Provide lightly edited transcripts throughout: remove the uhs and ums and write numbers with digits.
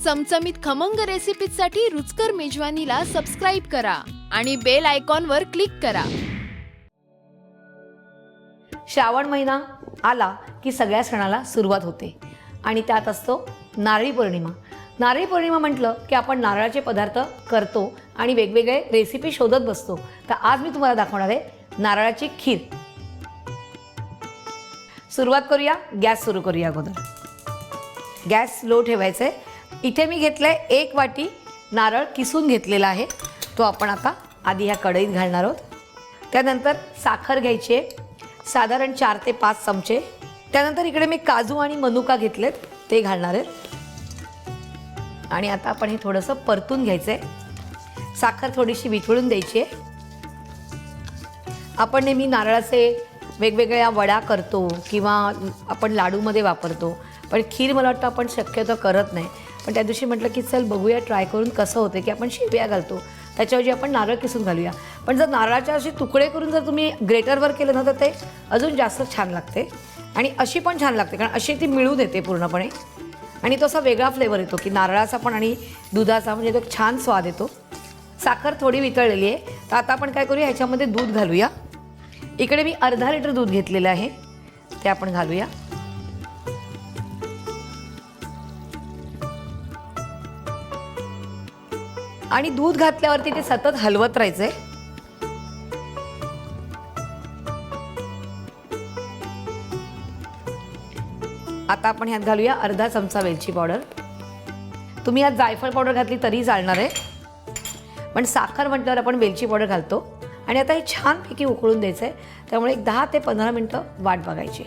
चमचमीत खमंग रेसिपीसाठी रुचकर मेजवानीला सबस्क्राईब करा आणि बेल आयकॉनवर क्लिक करा. श्रावण महिना आला की सगळ्या सणाला सुरुवात होते आणि त्यात असतो नारळी पौर्णिमा. नारळी पौर्णिमा म्हटलं की आपण नारळाचे पदार्थ करतो आणि वेगवेगळे रेसिपी शोधत बसतो. तर आज मी तुम्हाला दाखवणार आहे नारळाची खीर. सुरुवात करूया. गॅस सुरू करूया. अगोदर गॅस लो ठेवायचा आहे. इथे मी घेतलं आहे 1 वाटी नारळ किसून घेतलेला आहे. तो आपण आता आधी ह्या कढईत घालणार आहोत. त्यानंतर साखर घ्यायची आहे, साधारण 4 ते 5 चमचे. त्यानंतर इकडे मी काजू आणि मनुका घेतलेत, ते घालणार आहेत. आणि आता आपण हे थोडंसं परतून घ्यायचं आहे. साखर थोडीशी वितळून द्यायची आहे. आपण नेहमी नारळाचे वेगवेगळ्या वड्या करतो किंवा आपण लाडूमध्ये वापरतो, पण खीर मला वाटतं आपण शक्यतो करत नाही. पण त्या दिवशी म्हटलं की चल बघूया, ट्राय करून कसं होतं की आपण शेवया घालतो त्याच्याऐवजी आपण नारळ किसून घालूया. पण जर नारळाचे असे तुकडे करून जर तुम्ही ग्रेटरवर केलं ना तर ते अजून जास्त छान लागते. आणि अशी पण छान लागते, कारण अशी ती मिळून येते पूर्णपणे. आणि तो असा वेगळा फ्लेवर येतो की नारळाचा पण आणि दुधाचा, म्हणजे तो छान स्वाद येतो. साखर थोडी वितळलेली आहे. तर आता आपण काय करूया, ह्याच्यामध्ये दूध घालूया. इकडे मी अर्धा लिटर दूध घेतलेलं आहे, ते आपण घालूया. आणि दूध घातल्यावरती ते सतत हलवत राहायचंय. आता आपण ह्यात घालूया अर्धा चमचा वेलची पावडर. तुम्ही यात जायफळ पावडर घातली तरी चालणार आहे, पण साखर म्हटल्यावर आपण वेलची पावडर घालतो. आणि आता हे छानपैकी उकळून द्यायचं आहे. त्यामुळे एक 10 ते 15 मिनटं वाट बघायची.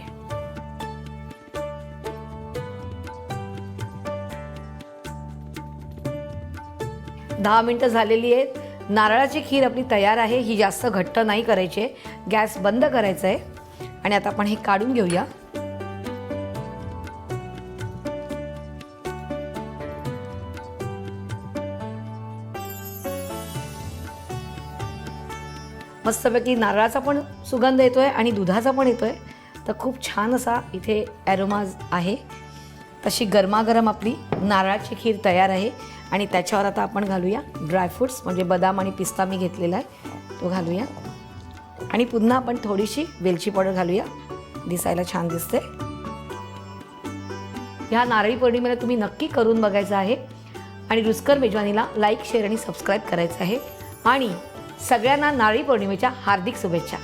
10 मिनटं झालेली आहेत. नारळाची खीर आपली तयार आहे. ही जास्त घट्ट नाही करायची आहे. गॅस बंद करायचा आहे आणि आता आपण हे काढून घेऊया. मस्तपैकी नारळाचा पण सुगंध येतोय आणि दुधाचा पण येतोय. तर खूप छान असा इथे ॲरोमाज आहे. तशी गरमागरम आपली नारळाची खीर तयार आहे. आणि त्याच्यावर आता आपण घालूया ड्रायफ्रूट्स, म्हणजे बदाम आणि पिस्ता मी घेतलेला आहे, तो घालूया. आणि पुन्हा आपण थोडीशी वेलची पावडर घालूया, दिसायला छान दिसते. ह्या नारळी पौर्णिमेला तुम्ही नक्की करून बघायचं आहे. आणि रुचकर मेजवानीला लाईक, शेअर आणि सबस्क्राईब करायचं आहे. आणि सगळ्यांना नारळी पौर्णिमेच्या हार्दिक शुभेच्छा.